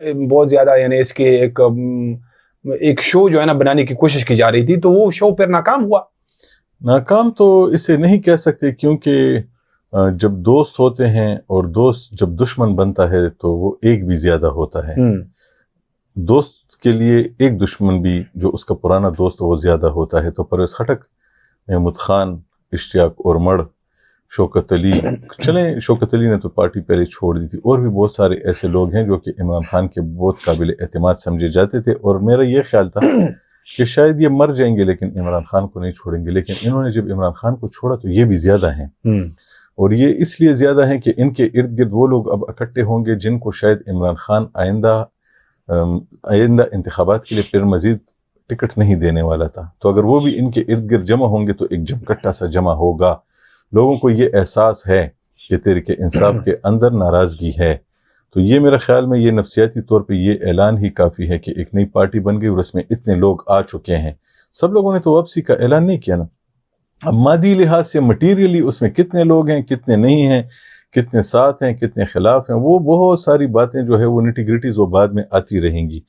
بہت زیادہ یعنی اس کے ایک شو جو ہے نا بنانے کی کوشش کی جا رہی تھی، تو وہ شو پھر ناکام ہوا. ناکام تو اسے نہیں کہہ سکتے، کیونکہ جب دوست ہوتے ہیں اور دوست جب دشمن بنتا ہے تو وہ ایک بھی زیادہ ہوتا ہے. دوست کے لیے ایک دشمن بھی جو اس کا پرانا دوست وہ زیادہ ہوتا ہے. تو پرویز خٹک، محمود خان، اشتیاق اور مڑ، شوکت علی، چلیں شوکت علی نے تو پارٹی پہلے چھوڑ دی تھی، اور بھی بہت سارے ایسے لوگ ہیں جو کہ عمران خان کے بہت قابل اعتماد سمجھے جاتے تھے. اور میرا یہ خیال تھا کہ شاید یہ مر جائیں گے لیکن عمران خان کو نہیں چھوڑیں گے. لیکن انہوں نے جب عمران خان کو چھوڑا تو یہ بھی زیادہ ہیں، اور یہ اس لیے زیادہ ہیں کہ ان کے ارد گرد وہ لوگ اب اکٹھے ہوں گے جن کو شاید عمران خان آئندہ انتخابات کے لیے پھر مزید ٹکٹ نہیں دینے والا تھا. تو اگر وہ بھی ان کے ارد گرد جمع ہوں گے تو ایک جمکٹا سا جمع ہوگا. لوگوں کو یہ احساس ہے کہ تحریک انصاف کے اندر ناراضگی ہے. تو یہ میرا خیال میں یہ نفسیاتی طور پہ یہ اعلان ہی کافی ہے کہ ایک نئی پارٹی بن گئی اور اس میں اتنے لوگ آ چکے ہیں. سب لوگوں نے تو واپسی کا اعلان نہیں کیا نا. اب مادی لحاظ سے مٹیریلی اس میں کتنے لوگ ہیں، کتنے نہیں ہیں، کتنے ساتھ ہیں، کتنے خلاف ہیں، وہ بہت ساری باتیں جو ہے وہ نیٹی گریٹیز وہ بعد میں آتی رہیں گی.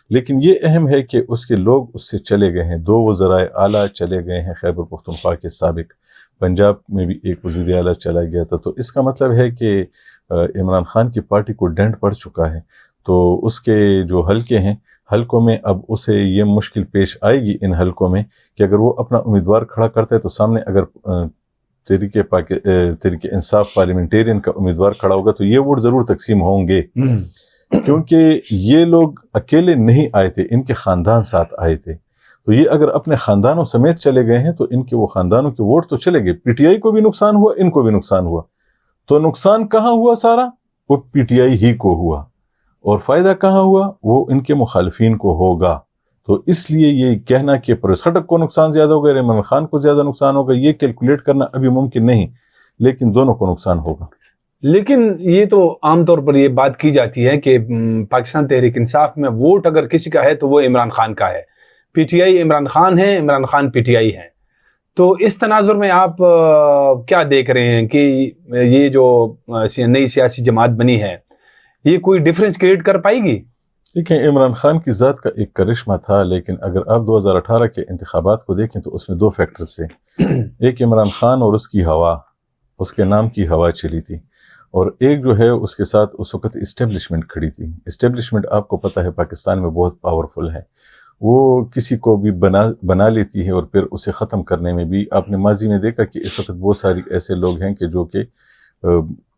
لیکن یہ اہم ہے کہ اس کے لوگ اس سے چلے گئے ہیں. 2 وزرائے اعلیٰ چلے گئے ہیں خیبر پختونخوا کے سابق. پنجاب میں بھی ایک وزیر اعلیٰ چلا گیا تھا. تو اس کا مطلب ہے کہ عمران خان کی پارٹی کو ڈنٹ پڑ چکا ہے. تو اس کے جو حلقے ہیں، حلقوں میں اب اسے یہ مشکل پیش آئے گی ان حلقوں میں کہ اگر وہ اپنا امیدوار کھڑا کرتا ہے تو سامنے اگر تحریک انصاف پارلیمنٹیرین کا امیدوار کھڑا ہوگا تو یہ ووٹ ضرور تقسیم ہوں گے، کیونکہ یہ لوگ اکیلے نہیں آئے تھے، ان کے خاندان ساتھ آئے تھے. تو یہ اگر اپنے خاندانوں سمیت چلے گئے ہیں تو ان کے وہ خاندانوں کے ووٹ تو چلے گئے. پی ٹی آئی کو بھی نقصان ہوا، ان کو بھی نقصان ہوا. تو نقصان کہاں ہوا سارا؟ وہ پی ٹی آئی ہی کو ہوا، اور فائدہ کہاں ہوا؟ وہ ان کے مخالفین کو ہوگا. تو اس لیے یہ کہنا کہ پرویز خٹک کو نقصان زیادہ ہوگا، عمران خان کو زیادہ نقصان ہوگا، یہ کیلکولیٹ کرنا ابھی ممکن نہیں، لیکن دونوں کو نقصان ہوگا. لیکن یہ تو عام طور پر یہ بات کی جاتی ہے کہ پاکستان تحریک انصاف میں ووٹ اگر کسی کا ہے تو وہ عمران خان کا ہے. P T I Imran Khan ہے، Imran Khan P T I ہے. تو اس تناظر میں آپ کیا دیکھ رہے ہیں کہ یہ جو نئی سیاسی جماعت بنی ہے یہ کوئی ڈیفرنس کریٹ کر پائے گی؟ دیکھیں، عمران خان کی ذات کا ایک کرشمہ تھا، لیکن اگر آپ 2018 کے انتخابات کو دیکھیں تو اس میں 2 فیکٹرز تھے. ایک عمران خان اور اس کی ہوا، اس کے نام کی ہوا چلی تھی، اور ایک جو ہے اس کے ساتھ اس وقت اسٹیبلشمنٹ کھڑی تھی. اسٹیبلشمنٹ آپ کو پتہ ہے پاکستان میں بہت پاورفل ہے، وہ کسی کو بھی بنا لیتی ہے، اور پھر اسے ختم کرنے میں بھی آپ نے ماضی میں دیکھا کہ اس وقت بہت ساری ایسے لوگ ہیں کہ جو کہ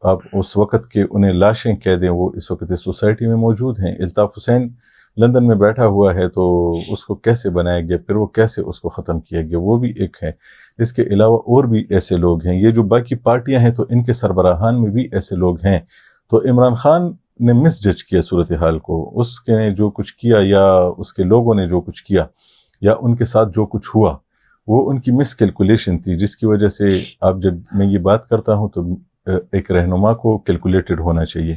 آپ اس وقت کے انہیں لاشیں کہہ دیں، وہ اس وقت اس سوسائٹی میں موجود ہیں. الطاف حسین لندن میں بیٹھا ہوا ہے، تو اس کو کیسے بنایا گیا، پھر وہ کیسے اس کو ختم کیا گیا، وہ بھی ایک ہے. اس کے علاوہ اور بھی ایسے لوگ ہیں. یہ جو باقی پارٹیاں ہیں تو ان کے سربراہان میں بھی ایسے لوگ ہیں. تو عمران خان نے مس جج کیا صورتحال کو. اس کے جو کچھ کیا یا اس کے لوگوں نے جو کچھ کیا یا ان کے ساتھ جو کچھ ہوا وہ ان کی مس کیلکولیشن تھی، جس کی وجہ سے جب میں یہ بات کرتا ہوں تو ایک رہنما کو کیلکولیٹڈ ہونا چاہیے.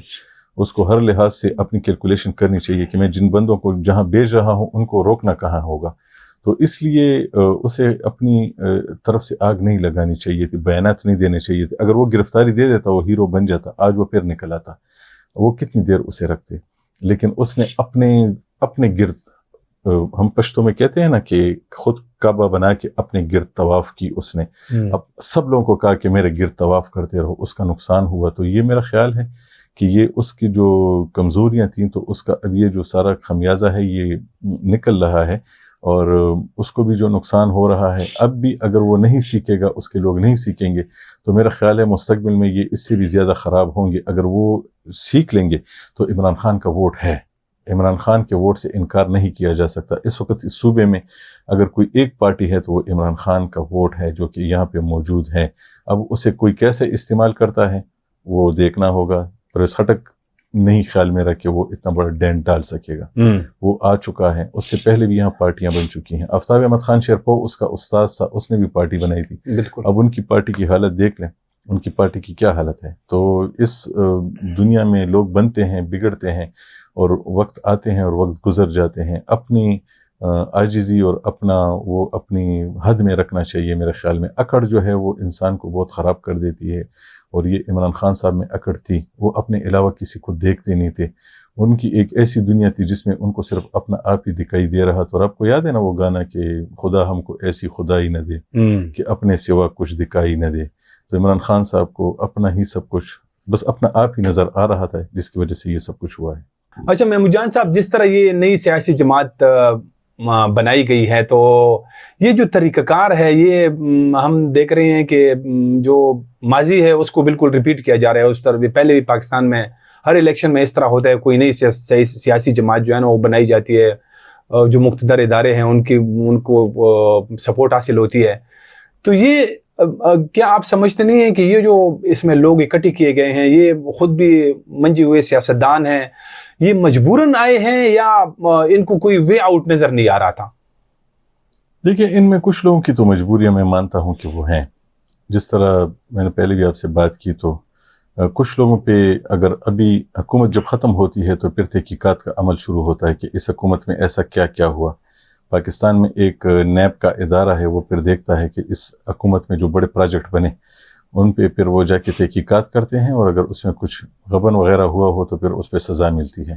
اس کو ہر لحاظ سے اپنی کیلکولیشن کرنی چاہیے کہ میں جن بندوں کو جہاں بھیج رہا ہوں ان کو روکنا کہاں ہوگا. تو اس لیے اسے اپنی طرف سے آگ نہیں لگانی چاہیے تھی، بیانات نہیں دینے چاہیے تھے. اگر وہ گرفتاری دے دیتا وہ ہیرو بن جاتا، آج وہ پھر نکل آتا. وہ کتنی دیر اسے رکھتے، لیکن اس نے اپنے گرد، ہم پشتوں میں کہتے ہیں نا کہ خود کعبہ بنا کے اپنے گرد طواف کی اس نے. اب سب لوگوں کو کہا کہ میرے گرد طواف کرتے رہو، اس کا نقصان ہوا. تو یہ میرا خیال ہے کہ یہ اس کی جو کمزوریاں تھیں تو اس کا اب یہ جو سارا خمیازہ ہے یہ نکل رہا ہے، اور اس کو بھی جو نقصان ہو رہا ہے اب بھی اگر وہ نہیں سیکھے گا، اس کے لوگ نہیں سیکھیں گے تو میرا خیال ہے مستقبل میں یہ اس سے بھی زیادہ خراب ہوں گے. اگر وہ سیکھ لیں گے تو عمران خان کا ووٹ ہے، عمران خان کے ووٹ سے انکار نہیں کیا جا سکتا. اس وقت اس صوبے میں اگر کوئی ایک پارٹی ہے تو وہ عمران خان کا ووٹ ہے جو کہ یہاں پہ موجود ہے. اب اسے کوئی کیسے استعمال کرتا ہے وہ دیکھنا ہوگا. پرویز خٹک نہیں خیال میرا کہ وہ اتنا بڑا ڈینٹ ڈال سکے گا. وہ آ چکا ہے، اس سے پہلے بھی یہاں پارٹیاں بن چکی ہیں. آفتاب احمد خان شیرپو اس کا استاد تھا، اس نے بھی پارٹی بنائی تھی. بالکل. اب ان کی پارٹی کی حالت دیکھ لیں، ان کی پارٹی کی کیا حالت ہے. تو اس دنیا میں لوگ بنتے ہیں، بگڑتے ہیں، اور وقت آتے ہیں اور وقت گزر جاتے ہیں. اپنی عاجزی اور اپنی حد میں رکھنا چاہیے. میرے خیال میں اکڑ جو ہے وہ انسان کو بہت خراب کر دیتی ہے، اور یہ عمران خان صاحب میں اکڑ تھی. وہ اپنے علاوہ کسی کو دیکھتے نہیں تھے. ان کی ایک ایسی دنیا تھی جس میں ان کو صرف اپنا آپ ہی دکھائی دے رہا تھا. اور آپ کو یاد ہے نا وہ گانا کہ خدا ہم کو ایسی خدائی نہ دے کہ اپنے سوا کچھ دکھائی نہ دے. تو عمران خان صاحب کو اپنا ہی سب کچھ، بس اپنا آپ ہی نظر آ رہا تھا، جس کی وجہ سے یہ سب کچھ ہوا ہے. اچھا محمود جان صاحب، جس طرح یہ نئی سیاسی جماعت بنائی گئی ہے، تو یہ جو طریقہ کار ہے یہ ہم دیکھ رہے ہیں کہ جو ماضی ہے اس کو بالکل ریپیٹ کیا جا رہا ہے. اس طرح پہلے بھی پاکستان میں ہر الیکشن میں اس طرح ہوتا ہے، کوئی نئی سیاسی جماعت جو ہے نا وہ بنائی جاتی ہے، جو مقتدر ادارے ہیں ان کو سپورٹ حاصل ہوتی ہے. تو یہ کیا آپ سمجھتے نہیں ہیں کہ یہ جو اس میں لوگ اکٹھے کیے گئے ہیں یہ خود بھی منجے ہوئے سیاستدان ہیں، یہ مجبوراً آئے ہیں یا ان کو کوئی وے آؤٹ نظر نہیں آ رہا تھا؟ دیکھیں، ان میں کچھ لوگوں کی تو مجبوریاں میں مانتا ہوں کہ وہ ہیں. جس طرح میں نے پہلے بھی آپ سے بات کی، تو کچھ لوگوں پہ اگر ابھی حکومت جب ختم ہوتی ہے تو پھر تحقیقات کا عمل شروع ہوتا ہے کہ اس حکومت میں ایسا کیا کیا ہوا. پاکستان میں ایک نیب کا ادارہ ہے، وہ پھر دیکھتا ہے کہ اس حکومت میں جو بڑے پروجیکٹ بنے ان پہ پھر وہ جا کے تحقیقات کرتے ہیں، اور اگر اس میں کچھ غبن وغیرہ ہوا ہو تو پھر اس پہ سزا ملتی ہے.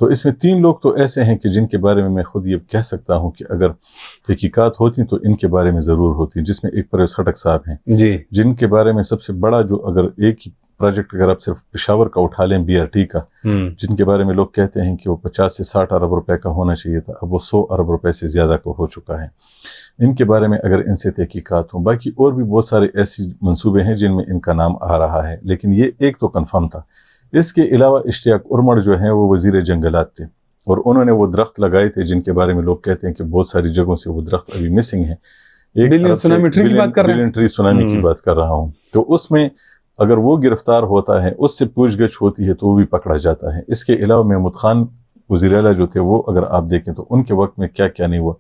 تو اس میں 3 لوگ تو ایسے ہیں کہ جن کے بارے میں خود یہ کہہ سکتا ہوں کہ اگر تحقیقات ہوتی تو ان کے بارے میں ضرور ہوتی، جس میں ایک پرویز خٹک صاحب ہیں جی، جن کے بارے میں سب سے بڑا جو اگر ایک ہی پروجیکٹ اگر آپ صرف پشاور کا اٹھا لیں BRT کا، جن کے بارے میں لوگ کہتے ہیں کہ وہ 50 سے 60 ارب روپے کا ہونا چاہیے تھا، اب وہ 100 ارب روپے سے زیادہ کا ہو چکا ہے. ان کے بارے میں اگر ان سے تحقیقات ہوں، باقی اور بھی بہت سارے ایسی منصوبے ہیں جن میں ان کا نام آ رہا ہے، لیکن یہ ایک تو کنفرم تھا. اس کے علاوہ اشتیاق ارمڑ جو ہیں وہ وزیر جنگلات تھے، اور انہوں نے وہ درخت لگائے تھے جن کے بارے میں لوگ کہتے ہیں کہ بہت ساری جگہوں سے وہ درخت ابھی مسنگ ہیں. بلین سونامی ٹری کی بات کر رہے ہیں، بلین ٹری سونامی کی بات کر رہا ہوں. تو اس میں اگر وہ گرفتار ہوتا ہے، اس سے پوچھ گچھ ہوتی ہے تو وہ بھی پکڑا جاتا ہے. اس کے علاوہ محمود خان وزیر اعلیٰ جو تھے، وہ اگر آپ دیکھیں تو ان کے وقت میں کیا کیا نہیں ہوا.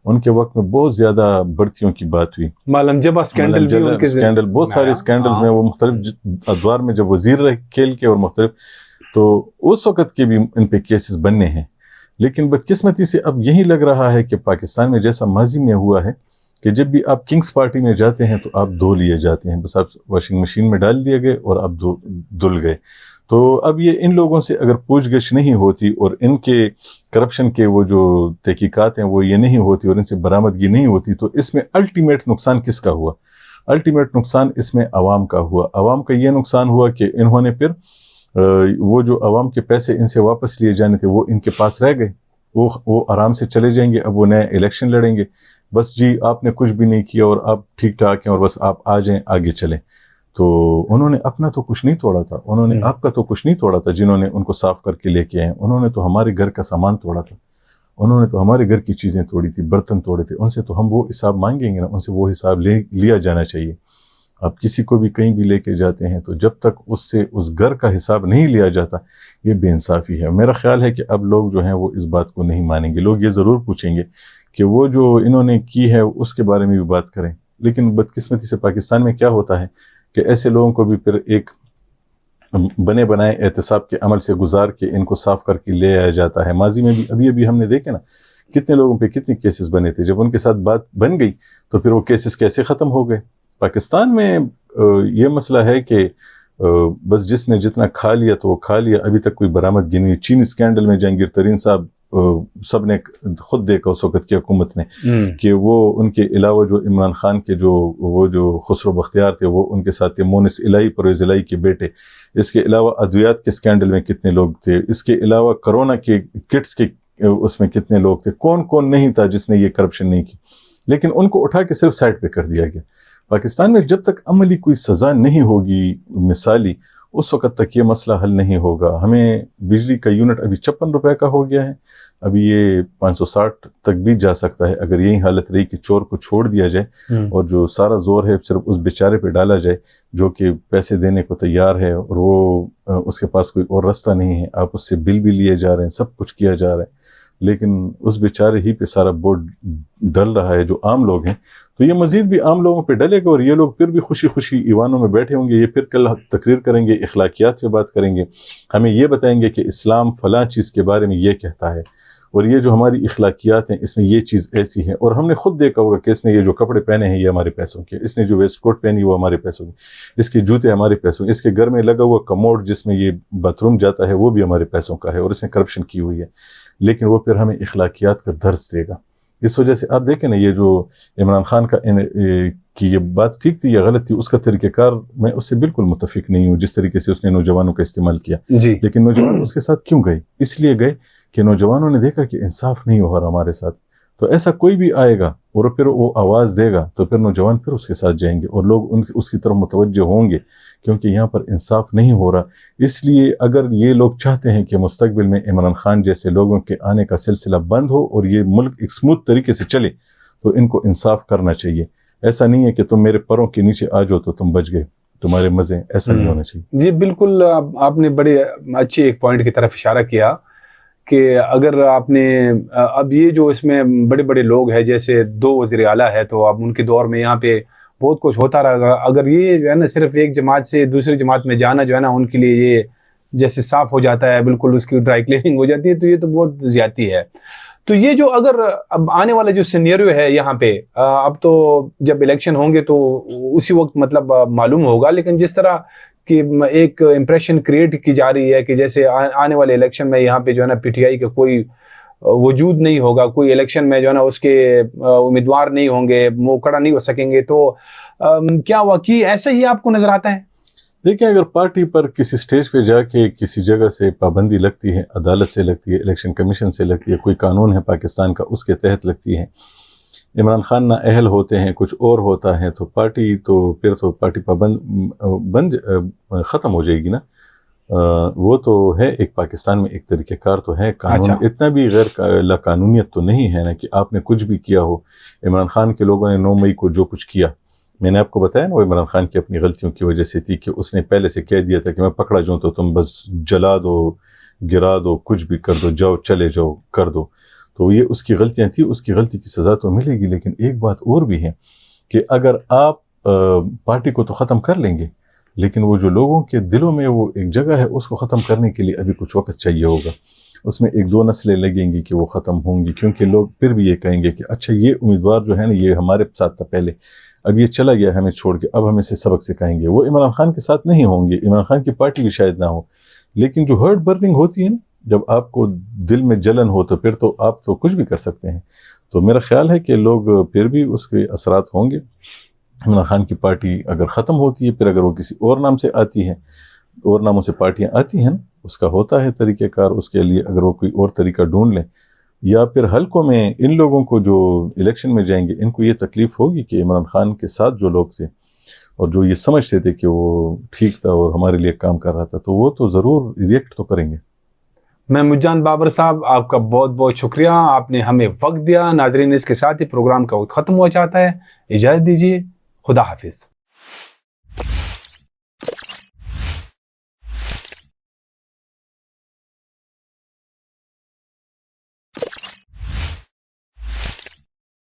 ان کے وقت میں بہت زیادہ بھرتیوں کی بات ہوئی، مالم جبا اسکینڈل، بہت سارے اسکینڈلز میں وہ مختلف ادوار میں جب وزیر رہے کھیل کے، اور مختلف، تو اس وقت کے بھی ان پہ کیسز بننے ہیں. لیکن بدقسمتی سے اب یہی لگ رہا ہے کہ پاکستان میں جیسا ماضی میں ہوا ہے کہ جب بھی آپ کنگز پارٹی میں جاتے ہیں تو آپ دھو لیے جاتے ہیں، بس آپ واشنگ مشین میں ڈال دیے گئے اور آپ دھل گئے. تو اب یہ ان لوگوں سے اگر پوچھ گچھ نہیں ہوتی اور ان کے کرپشن کے وہ جو تحقیقات ہیں وہ یہ نہیں ہوتی اور ان سے برآمدگی نہیں ہوتی، تو اس میں الٹیمیٹ نقصان کس کا ہوا؟ الٹیمیٹ نقصان اس میں عوام کا ہوا. عوام کا یہ نقصان ہوا کہ انہوں نے پھر وہ جو عوام کے پیسے ان سے واپس لیے جانے تھے وہ ان کے پاس رہ گئے، وہ آرام سے چلے جائیں گے. اب وہ نئے الیکشن لڑیں گے، بس جی آپ نے کچھ بھی نہیں کیا اور آپ ٹھیک ٹھاک ہیں اور بس آپ آ جائیں آگے چلیں. تو انہوں نے اپنا تو کچھ نہیں توڑا تھا، انہوں نے آپ کا تو کچھ نہیں توڑا تھا. جنہوں نے ان کو صاف کر کے لے کے آئے، انہوں نے تو ہمارے گھر کا سامان توڑا تھا، انہوں نے تو ہمارے گھر کی چیزیں توڑی تھی، برتن توڑے تھے. ان سے تو ہم وہ حساب مانگیں گے نا، ان سے وہ حساب لیا جانا چاہیے. آپ کسی کو بھی کہیں بھی لے کے جاتے ہیں تو جب تک اس سے اس گھر کا حساب نہیں لیا جاتا، یہ بے انصافی ہے. میرا خیال ہے کہ اب لوگ جو ہیں وہ اس بات کو نہیں مانیں گے. لوگ یہ ضرور پوچھیں گے کہ وہ جو انہوں نے کی ہے اس کے بارے میں بھی بات کریں. لیکن بدقسمتی سے پاکستان میں کیا ہوتا ہے کہ ایسے لوگوں کو بھی پھر ایک بنے بنائے احتساب کے عمل سے گزار کے ان کو صاف کر کے لے آیا جاتا ہے. ماضی میں بھی ابھی ہم نے دیکھے نا کتنے لوگوں پہ کتنے کیسز بنے تھے. جب ان کے ساتھ بات بن گئی تو پھر وہ کیسز کیسے ختم ہو گئے. پاکستان میں یہ مسئلہ ہے کہ بس جس نے جتنا کھا لیا تو وہ کھا لیا. ابھی تک کوئی برآمدگی نہیں. چینی اسکینڈل میں جہانگیر ترین صاحب سب نے خود دیکھا اس وقت کی حکومت نے کہ وہ ان کے علاوہ جو عمران خان کے وہ جو خسرو بختیار تھے وہ ان کے ساتھ تھے، مونس الہی پرویز الہی کے بیٹے. اس کے علاوہ ادویات کے اسکینڈل میں کتنے لوگ تھے. اس کے علاوہ کرونا کے کٹس کے اس میں کتنے لوگ تھے. کون نہیں تھا جس نے یہ کرپشن نہیں کی. لیکن ان کو اٹھا کے صرف سائڈ پہ کر دیا گیا. پاکستان میں جب تک عملی کوئی سزا نہیں ہوگی مثالی، اس وقت تک یہ مسئلہ حل نہیں ہوگا. ہمیں بجلی کا یونٹ ابھی 56 روپے کا ہو گیا ہے، ابھی یہ 560 تک بھی جا سکتا ہے اگر یہی حالت رہی کہ چور کو چھوڑ دیا جائے اور جو سارا زور ہے صرف اس بیچارے پہ ڈالا جائے جو کہ پیسے دینے کو تیار ہے اور وہ اس کے پاس کوئی اور راستہ نہیں ہے. آپ اس سے بل بھی لیے جا رہے ہیں، سب کچھ کیا جا رہا ہے، لیکن اس بیچارے ہی پہ سارا بورڈ ڈل رہا ہے جو عام لوگ ہیں. تو یہ مزید بھی عام لوگوں پہ ڈلے گا اور یہ لوگ پھر بھی خوشی خوشی ایوانوں میں بیٹھے ہوں گے. یہ پھر کل تقریر کریں گے، اخلاقیات پہ بات کریں گے، ہمیں یہ بتائیں گے کہ اسلام فلاں چیز کے بارے میں یہ کہتا ہے. اور یہ جو ہماری اخلاقیات ہیں اس میں یہ چیز ایسی ہے. اور ہم نے خود دیکھا ہوگا کہ اس نے یہ جو کپڑے پہنے ہیں یہ ہمارے پیسوں کے, اس نے جو ویسٹ کوٹ پہنی وہ ہمارے پیسوں کے, اس کے جوتے ہمارے پیسوں کے, اس کے گھر میں لگا ہوا کموڈ جس میں یہ باتھ روم جاتا ہے وہ بھی ہمارے پیسوں کا ہے, اور اس نے کرپشن کی ہوئی ہے. لیکن وہ پھر ہمیں اخلاقیات کا درس دے گا. اس وجہ سے آپ دیکھیں نا یہ جو عمران خان کا کی یہ بات ٹھیک تھی یا غلط تھی, اس کا طریقہ کار میں اس سے بالکل متفق نہیں ہوں جس طریقے سے اس نے نوجوانوں کا استعمال کیا. جی لیکن نوجوان اس کے ساتھ کیوں گئے؟ اس لیے گئے کہ نوجوانوں نے دیکھا کہ انصاف نہیں ہو رہا ہمارے ساتھ. تو ایسا کوئی بھی آئے گا اور پھر وہ آواز دے گا تو پھر نوجوان پھر اس کے ساتھ جائیں گے اور لوگ اس کی طرف متوجہ ہوں گے, کیونکہ یہاں پر انصاف نہیں ہو رہا. اس لیے اگر یہ لوگ چاہتے ہیں کہ مستقبل میں عمران خان جیسے لوگوں کے آنے کا سلسلہ بند ہو اور یہ ملک ایک اسموتھ طریقے سے چلے, تو ان کو انصاف کرنا چاہیے. ایسا نہیں ہے کہ تم میرے پروں کے نیچے آ جاؤ تو تم بچ گئے, تمہارے مزے, ایسا نہیں ہونا چاہیے. جی بالکل, آپ نے بڑے اچھے ایک پوائنٹ کی طرف اشارہ کیا کہ اگر آپ نے اب یہ جو اس میں بڑے بڑے لوگ ہیں جیسے 2 وزیر اعلیٰ ہے, تو اب ان کے دور میں یہاں پہ بہت کچھ ہوتا رہا. اگر یہ جو ہے نا صرف ایک جماعت سے دوسری جماعت میں جانا جو ہے نا ان کے لیے یہ جیسے صاف ہو جاتا ہے, بالکل اس کی ڈرائی کلیننگ ہو جاتی ہے, تو یہ تو بہت زیادتی ہے. تو یہ جو اگر اب آنے والا جو سینیریو ہے یہاں پہ, اب تو جب الیکشن ہوں گے تو اسی وقت مطلب معلوم ہوگا, لیکن جس طرح کہ ایک امپریشن کریٹ کی جا رہی ہے کہ جیسے آنے والے الیکشن میں یہاں پہ جو ہے نا پی ٹی آئی کا کوئی وجود نہیں ہوگا, کوئی الیکشن میں جو ہے نا اس کے امیدوار نہیں ہوں گے, وہ کھڑا نہیں ہو سکیں گے, تو کیا واقعی ایسا ہی آپ کو نظر آتا ہے؟ دیکھیں, اگر پارٹی پر کسی سٹیج پہ جا کے کسی جگہ سے پابندی لگتی ہے, عدالت سے لگتی ہے, الیکشن کمیشن سے لگتی ہے, کوئی قانون ہے پاکستان کا اس کے تحت لگتی ہے, عمران خان نہ اہل ہوتے ہیں, کچھ اور ہوتا ہے, تو پارٹی تو پھر تو پارٹی بند ختم ہو جائے گی نا. وہ تو ہے ایک پاکستان میں ایک طریقہ کار تو ہے, قانون اتنا بھی غیر لا قانونیت تو نہیں ہے نا کہ آپ نے کچھ بھی کیا ہو. عمران خان کے لوگوں نے 9 مئی کو جو کچھ کیا, میں نے آپ کو بتایا نا, وہ عمران خان کی اپنی غلطیوں کی وجہ سے تھی کہ اس نے پہلے سے کہہ دیا تھا کہ میں پکڑا جاؤں تو تم بس جلا دو, گرا دو, کچھ بھی کر دو, جاؤ چلے جاؤ کر دو. تو یہ اس کی غلطیاں تھیں, اس کی غلطی کی سزا تو ملے گی. لیکن ایک بات اور بھی ہے کہ اگر آپ پارٹی کو تو ختم کر لیں گے, لیکن وہ جو لوگوں کے دلوں میں وہ ایک جگہ ہے اس کو ختم کرنے کے لیے ابھی کچھ وقت چاہیے ہوگا. اس میں 1-2 نسلیں لگیں گی کہ وہ ختم ہوں گی, کیونکہ لوگ پھر بھی یہ کہیں گے کہ اچھا یہ امیدوار جو ہے نا یہ ہمارے ساتھ تھا پہلے, اب یہ چلا گیا ہمیں چھوڑ کے, اب ہم اسے سبق سکھائیں گے. وہ عمران خان کے ساتھ نہیں ہوں گے, عمران خان کی پارٹی بھی شاید نہ ہو, لیکن جو ہرٹ برننگ ہوتی ہے نا, جب آپ کو دل میں جلن ہو تو پھر تو آپ تو کچھ بھی کر سکتے ہیں. تو میرا خیال ہے کہ لوگ پھر بھی اس کے اثرات ہوں گے. عمران خان کی پارٹی اگر ختم ہوتی ہے, پھر اگر وہ کسی اور نام سے آتی ہے, اور ناموں سے پارٹیاں آتی ہیں نا, اس کا ہوتا ہے طریقہ کار, اس کے لیے اگر وہ کوئی اور طریقہ ڈھونڈ لیں, یا پھر حلقوں میں ان لوگوں کو جو الیکشن میں جائیں گے ان کو یہ تکلیف ہوگی کہ عمران خان کے ساتھ جو لوگ تھے اور جو یہ سمجھتے تھے کہ وہ ٹھیک تھا اور ہمارے لیے کام کر رہا تھا, تو وہ تو ضرور ریئیکٹ تو کریں گے. محمود جان بابر صاحب, آپ کا بہت بہت شکریہ, آپ نے ہمیں وقت دیا. ناظرین, اس کے ساتھ ہی پروگرام کا وقت ختم ہو جاتا ہے, اجازت دیجیے, خدا حافظ.